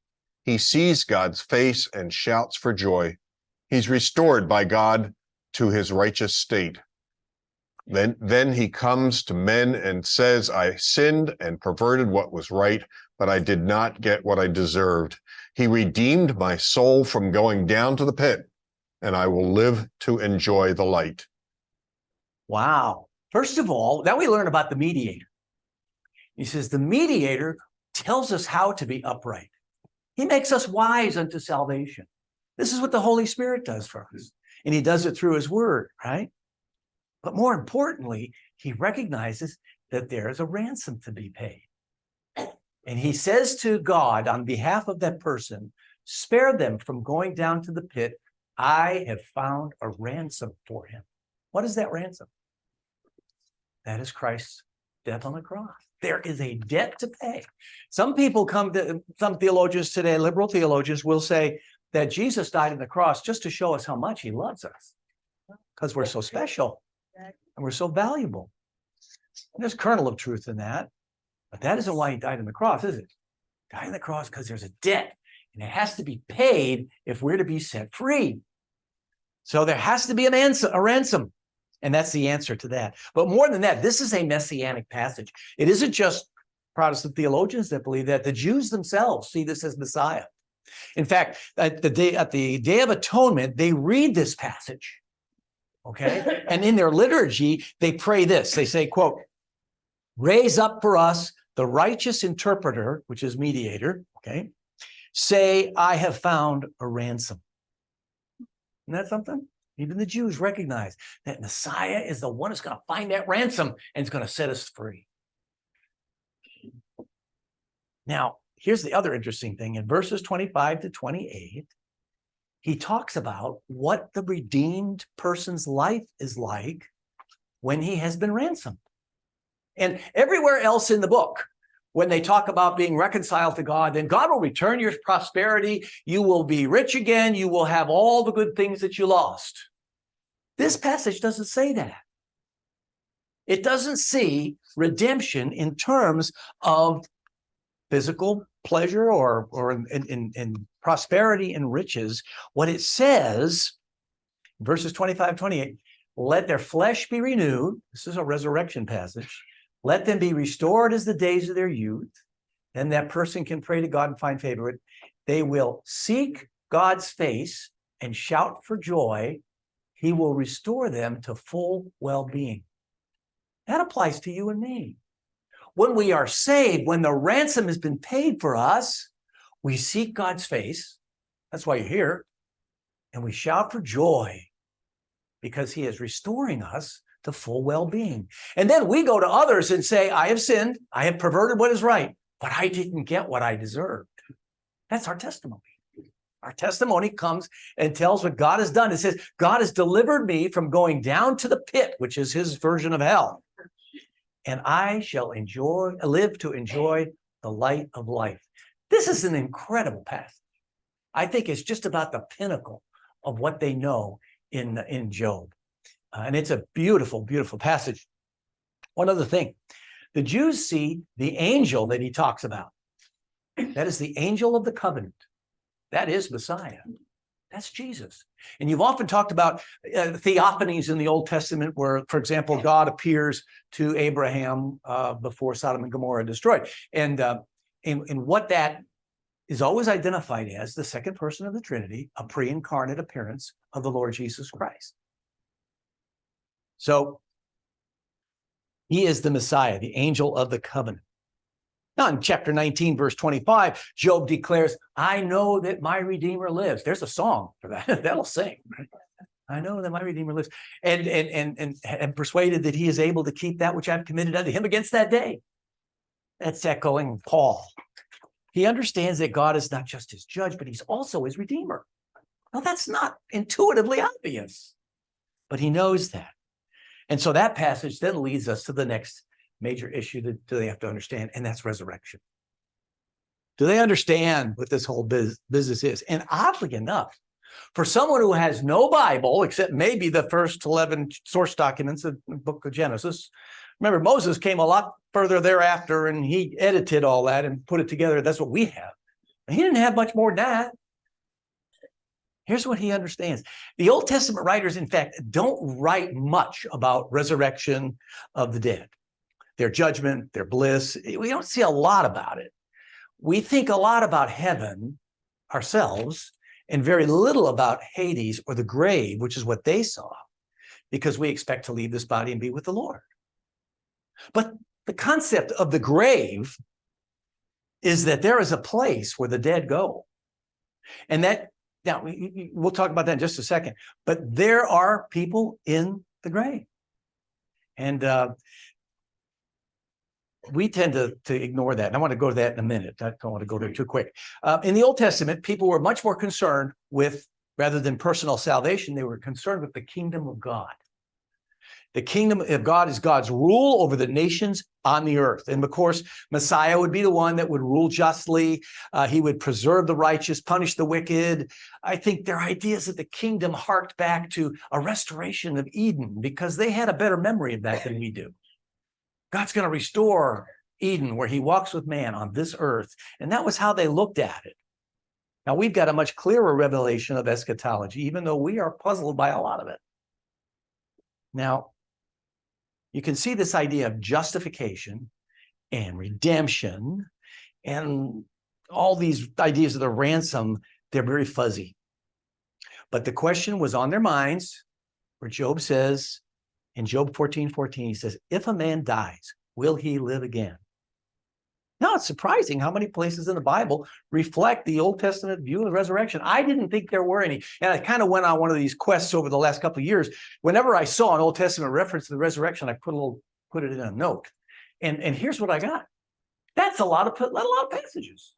He sees God's face and shouts for joy. He's restored by God to his righteous state. Then he comes to men and says, I sinned and perverted what was right, but I did not get what I deserved. He redeemed my soul from going down to the pit, and I will live to enjoy the light. Wow. First of all, now we learn about the mediator. He says the mediator tells us how to be upright. He makes us wise unto salvation. This is what the Holy Spirit does for us. And he does it through his word, right? But more importantly, he recognizes that there is a ransom to be paid. And he says to God on behalf of that person, spare them from going down to the pit. I have found a ransom for him. What is that ransom? That is Christ's death on the cross. There is a debt to pay. Some theologians today, liberal theologians, will say that Jesus died on the cross just to show us how much he loves us, because we're so special and we're so valuable. And there's a kernel of truth in that, but that isn't why he died on the cross, is it? He died on the cross because there's a debt, and it has to be paid if we're to be set free. So there has to be a ransom, and that's the answer to that. But more than that, this is a messianic passage. It isn't just Protestant theologians that believe that. The Jews themselves see this as Messiah. In fact, at the Day of Atonement, they read this passage, okay? And in their liturgy, they pray this. They say, quote, raise up for us the righteous interpreter, which is mediator, okay? Say, I have found a ransom. Isn't that something? Even the Jews recognize that Messiah is the one who's going to find that ransom and is going to set us free. Now, here's the other interesting thing. In verses 25 to 28, he talks about what the redeemed person's life is like when he has been ransomed. And everywhere else in the book, when they talk about being reconciled to God, then God will return your prosperity. You will be rich again. You will have all the good things that you lost. This passage doesn't say that. It doesn't see redemption in terms of physical pleasure or in prosperity and riches. What it says, verses 25, 28, let their flesh be renewed. This is a resurrection passage. Let them be restored as the days of their youth. And that person can pray to God and find favor. They will seek God's face and shout for joy. He will restore them to full well-being. That applies to you and me. When we are saved, when the ransom has been paid for us, we seek God's face. That's why you're here. And we shout for joy because he is restoring us to full well-being. And then we go to others and say, I have sinned. I have perverted what is right, but I didn't get what I deserved. That's our testimony. Our testimony comes and tells what God has done. It says, God has delivered me from going down to the pit, which is his version of hell. And I shall live to enjoy the light of life. This is an incredible passage. I think it's just about the pinnacle of what they know in Job. And it's a beautiful, beautiful passage. One other thing, the Jews see the angel that he talks about. That is the angel of the covenant. That is Messiah. That's Jesus. And you've often talked about theophanies in the Old Testament where, for example, God appears to Abraham before Sodom and Gomorrah are destroyed. And what that is always identified as the second person of the Trinity, a pre-incarnate appearance of the Lord Jesus Christ. So he is the Messiah, the angel of the covenant. Now, in chapter 19, verse 25, Job declares, I know that my Redeemer lives. There's a song for that. That'll sing. Right? I know that my Redeemer lives. And persuaded that he is able to keep that which I've committed unto him against that day. That's echoing Paul. He understands that God is not just his judge, but he's also his Redeemer. Now, that's not intuitively obvious, but he knows that. And so that passage then leads us to the next major issue that they have to understand, and that's resurrection. Do they understand what this whole business is? And oddly enough, for someone who has no Bible, except maybe the first 11 source documents of the book of Genesis, remember, Moses came a lot further thereafter, and he edited all that and put it together. That's what we have. He didn't have much more than that. Here's what he understands. The Old Testament writers, in fact, don't write much about resurrection of the dead, their judgment, their bliss. We don't see a lot about it. We think a lot about heaven ourselves and very little about Hades or the grave, which is what they saw, because we expect to leave this body and be with the Lord. But the concept of the grave is that there is a place where the dead go. And that, now we'll talk about that in just a second, but there are people in the grave. And we tend to ignore that. And I want to go to that in a minute. I don't want to go there too quick. In the Old Testament, people were much more concerned with, rather than personal salvation, they were concerned with the kingdom of God. The kingdom of God is God's rule over the nations on the earth. And of course, Messiah would be the one that would rule justly. He would preserve the righteous, punish the wicked. I think their ideas of the kingdom harked back to a restoration of Eden because they had a better memory of that than we do. God's going to restore Eden where he walks with man on this earth. And that was how they looked at it. Now, we've got a much clearer revelation of eschatology, even though we are puzzled by a lot of it. Now, you can see this idea of justification and redemption and all these ideas of the ransom, they're very fuzzy. But the question was on their minds, where Job says, in Job 14:14, he says, if a man dies, will he live again? Now, it's surprising how many places in the Bible reflect the Old Testament view of the resurrection. I didn't think there were any. And I kind of went on one of these quests over the last couple of years. Whenever I saw an Old Testament reference to the resurrection, I put it in a note. And here's what I got. That's a lot of passages.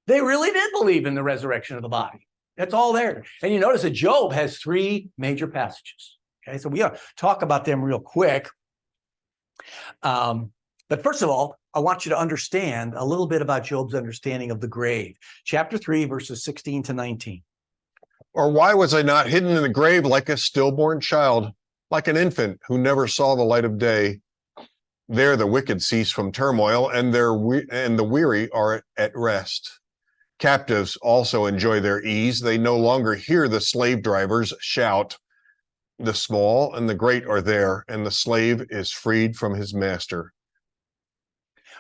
They really did believe in the resurrection of the body. That's all there. And you notice that Job has 3 major passages. Okay, so we ought to talk about them real quick. But first of all, I want you to understand a little bit about Job's understanding of the grave. Chapter 3, verses 16 to 19. Or why was I not hidden in the grave like a stillborn child, like an infant who never saw the light of day? There the wicked cease from turmoil, and the weary are at rest. Captives also enjoy their ease. They no longer hear the slave drivers shout. The small and the great are there, and the slave is freed from his master.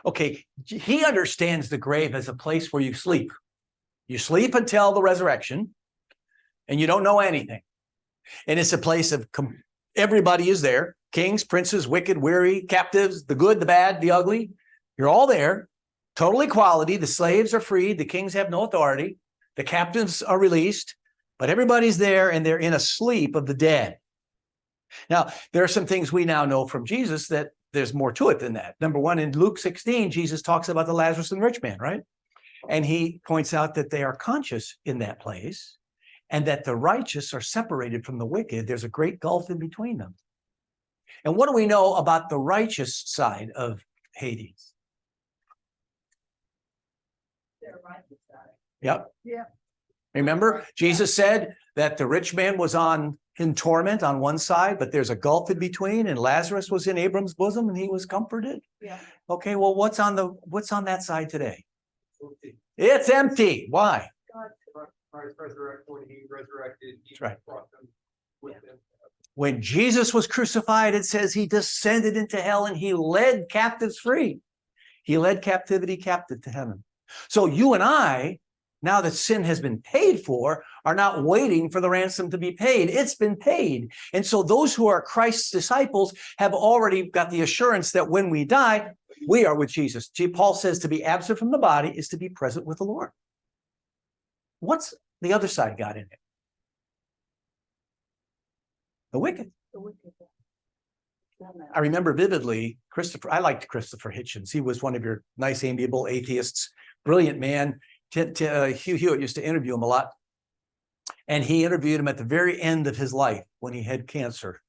Okay, he understands the grave as a place where you sleep. You sleep until the resurrection, and you don't know anything. And it's a place of everybody is there. Kings, princes, wicked, weary, captives, the good, the bad, the ugly. You're all there. Total equality. The slaves are freed. The kings have no authority. The captives are released. But everybody's there, and they're in a sleep of the dead. Now, there are some things we now know from Jesus that there's more to it than that. Number one, in Luke 16, Jesus talks about the Lazarus and the rich man, right? And he points out that they are conscious in that place, and that the righteous are separated from the wicked. There's a great gulf in between them. And what do we know about the righteous side of Hades? Yep. Yeah. Remember, Jesus said that the rich man was in torment on one side, but there's a gulf in between, and Lazarus was in Abram's bosom and he was comforted. Yeah. Okay, well, what's on that side today? It's empty. Why? Christ resurrected, when he resurrected, he That's right. brought them with him. When Jesus was crucified, it says he descended into hell and he led captives free. He led captivity captive to heaven. So you and I, now that sin has been paid for, are not waiting for the ransom to be paid. It's been paid. And so those who are Christ's disciples have already got the assurance that when we die, we are with Jesus. Paul says to be absent from the body is to be present with the Lord. What's the other side got in it? The wicked. I remember vividly, I liked Christopher Hitchens. He was one of your nice, amiable atheists, brilliant man. Hugh Hewitt used to interview him a lot. And he interviewed him at the very end of his life when he had cancer.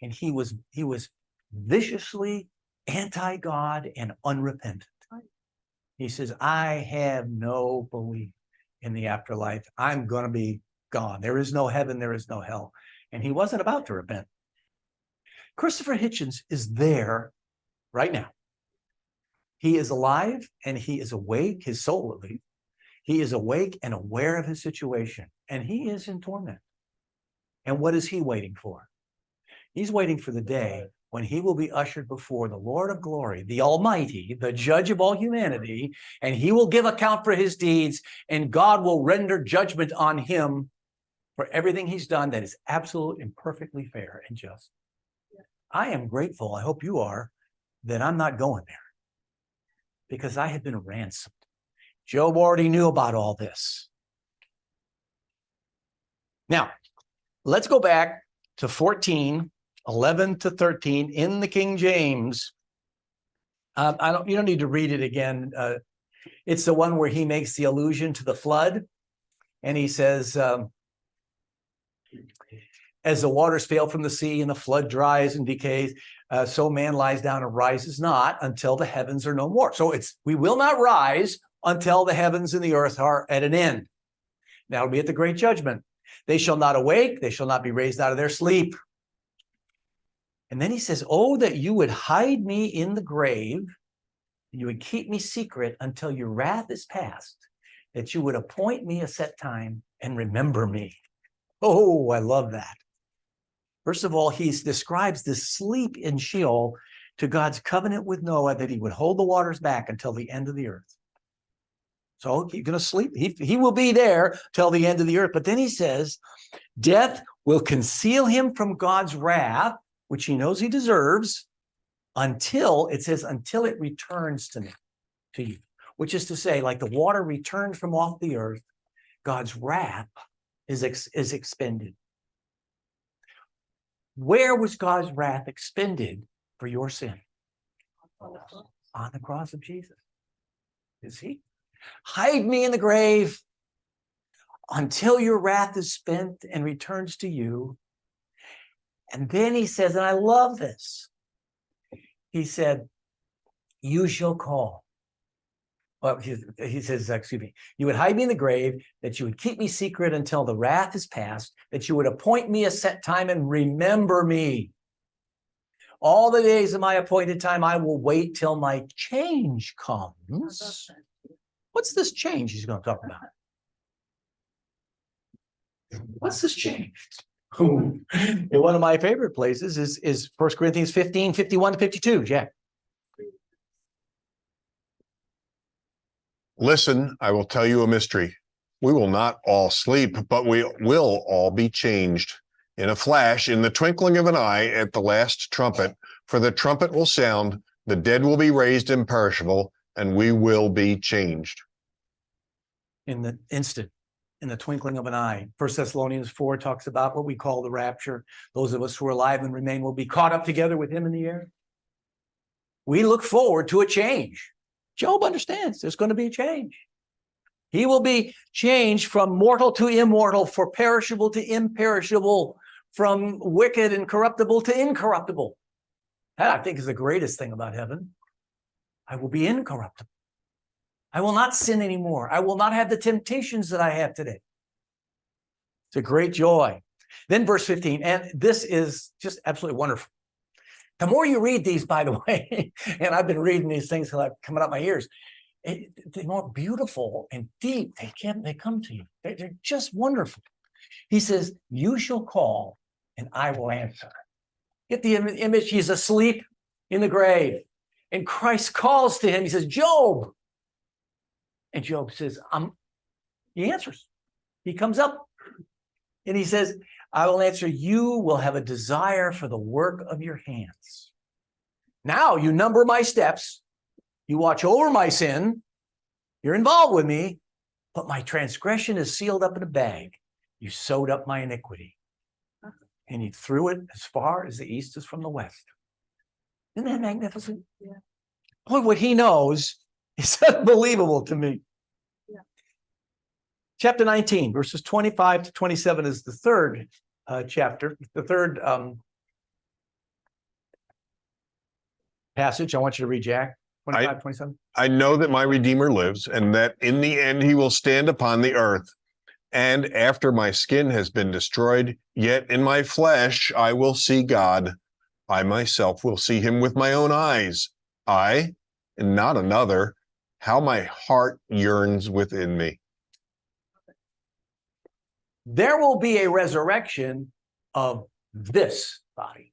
And he was viciously anti-God and unrepentant. He says, I have no belief in the afterlife. I'm going to be gone. There is no heaven. There is no hell. And he wasn't about to repent. Christopher Hitchens is there right now. He is alive and he is awake, his soul at least. He is awake and aware of his situation, and he is in torment. And what is he waiting for? He's waiting for the day when he will be ushered before the Lord of glory, the Almighty, the judge of all humanity, and he will give account for his deeds, and God will render judgment on him for everything he's done that is absolute and perfectly fair and just. I am grateful, I hope you are, that I'm not going there, because I have been ransomed. Job already knew about all this. Now, let's go back to 14:11 to 13 in the King James. You don't need to read it again. It's the one where he makes the allusion to the flood. And he says, as the waters fail from the sea and the flood dries and decays, so man lies down and rises not until the heavens are no more. So we will not rise until the heavens and the earth are at an end. That will be at the great judgment. They shall not awake. They shall not be raised out of their sleep. And then he says, oh, that you would hide me in the grave. You would keep me secret until your wrath is past, that you would appoint me a set time and remember me. Oh, I love that. First of all, he describes this sleep in Sheol to God's covenant with Noah, that he would hold the waters back until the end of the earth. So he's going to sleep. He will be there till the end of the earth. But then he says, death will conceal him from God's wrath, which he knows he deserves, until it returns to you, which is to say, like the water returned from off the earth, God's wrath is expended. Where was God's wrath expended for your sin? On the cross of Jesus. Is he? Hide me in the grave until your wrath is spent and returns to you. And then he says, and I love this. He said, you shall call Well, he says, excuse me, you would hide me in the grave, that you would keep me secret until the wrath is past, that you would appoint me a set time and remember me. All the days of my appointed time, I will wait till my change comes. What's this change he's going to talk about? What's this change? And one of my favorite places is 1 Corinthians 15, 51 to 52, Jack. Listen, I will tell you a mystery. We will not all sleep, but we will all be changed. In a flash, in the twinkling of an eye, at the last trumpet, for the trumpet will sound, the dead will be raised imperishable, and we will be changed. In the instant, in the twinkling of an eye. 1 Thessalonians 4 talks about what we call the rapture. Those of us who are alive and remain will be caught up together with him in the air. We look forward to a change. Job understands there's going to be a change. He will be changed from mortal to immortal, for perishable to imperishable, from wicked and corruptible to incorruptible. That, I think, is the greatest thing about heaven. I will be incorruptible. I will not sin anymore. I will not have the temptations that I have today. It's a great joy. Then verse 15, and this is just absolutely wonderful. The more you read these, by the way, and I've been reading these things like coming up my ears, the more beautiful and deep they come to you. They're just wonderful. He says, you shall call and I will answer. Get the image, he's asleep in the grave. And Christ calls to him. He says, Job. And Job says, he answers. He comes up and he says, I will answer, you will have a desire for the work of your hands. Now you number my steps. You watch over my sin. You're involved with me, but my transgression is sealed up in a bag. You sewed up my iniquity. And he threw it as far as the east is from the west. Isn't that magnificent? Yeah. Boy, what he knows is unbelievable to me. Yeah. Chapter 19, verses 25 to 27 is the third chapter, the third passage. I want you to read, Jack. 25, 27. I know that my Redeemer lives, and that in the end he will stand upon the earth. And after my skin has been destroyed, yet in my flesh I will see God. I myself will see him with my own eyes. I, and not another, how my heart yearns within me. There will be a resurrection of this body.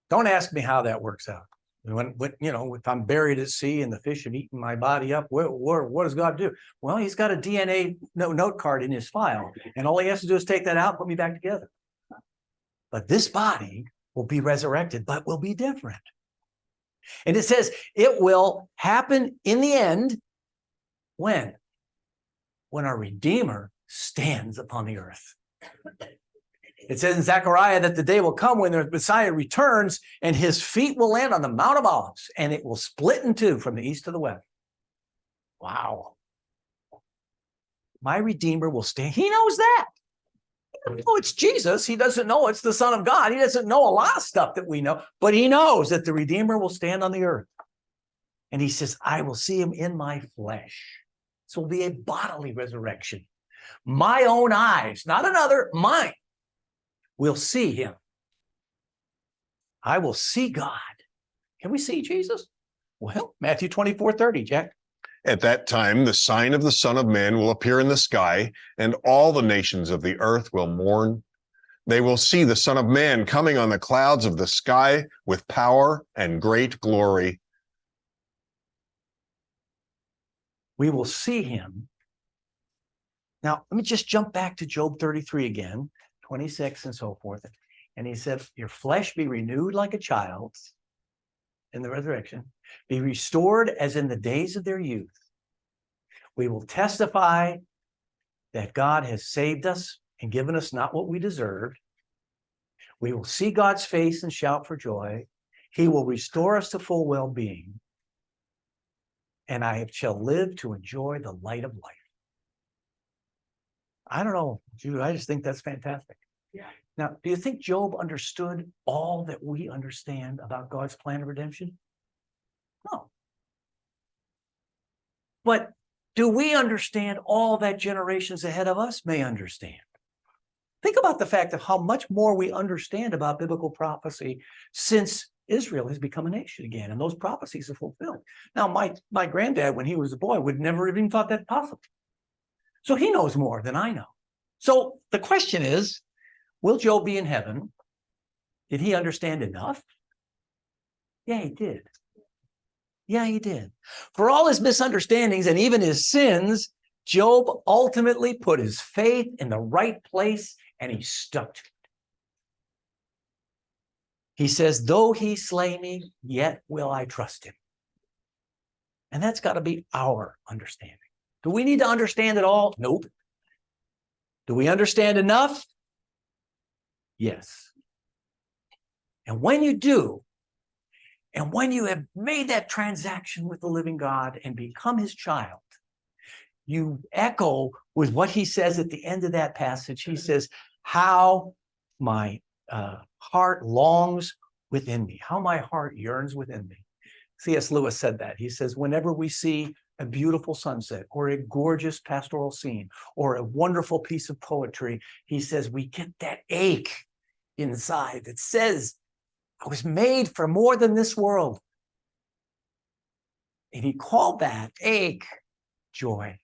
Don't ask me how that works out. When if I'm buried at sea and the fish have eaten my body up, what does God do? Well, he's got a DNA note card in his file, and all he has to do is take that out and put me back together. But this body will be resurrected, but will be different. And it says it will happen in the end. When our Redeemer stands upon the earth. It says in Zechariah that the day will come when the Messiah returns and his feet will land on the Mount of Olives and it will split in two from the east to the west. Wow. My Redeemer will stand. He knows that. Oh, it's Jesus. He doesn't know it's the Son of God. He doesn't know a lot of stuff that we know, but he knows that the Redeemer will stand on the earth. And he says, I will see him in my flesh. This will be a bodily resurrection. My own eyes, not another, mine, will see him. I will see God. Can we see Jesus? Well, Matthew 24:30, Jack. At that time, the sign of the Son of Man will appear in the sky, and all the nations of the earth will mourn. They will see the Son of Man coming on the clouds of the sky with power and great glory. We will see him. Now, let me just jump back to Job 33 again, 26 and so forth. And he said, your flesh be renewed like a child's in the resurrection, be restored as in the days of their youth. We will testify that God has saved us and given us not what we deserved. We will see God's face and shout for joy. He will restore us to full well-being. And I shall live to enjoy the light of life. I don't know, Jude, I just think that's fantastic. Yeah. Now, do you think Job understood all that we understand about God's plan of redemption? No. But do we understand all that generations ahead of us may understand? Think about the fact of how much more we understand about biblical prophecy since Israel has become a nation again, and those prophecies are fulfilled. Now, my granddad, when he was a boy, would never even thought that possible. So he knows more than I know. So the question is, will Job be in heaven? Did he understand enough? Yeah, he did. Yeah, he did. For all his misunderstandings and even his sins, Job ultimately put his faith in the right place and he stuck to it. He says, though he slay me, yet will I trust him. And that's got to be our understanding. Do we need to understand it all? Nope. Do we understand enough? Yes. And when you do, and when you have made that transaction with the living God and become his child, you echo with what he says at the end of that passage. He says, how my heart longs within me, how my heart yearns within me. C.S. Lewis said that. He says, whenever we see a beautiful sunset or a gorgeous pastoral scene or a wonderful piece of poetry, he says, we get that ache inside that says, I was made for more than this world. And he called that ache joy.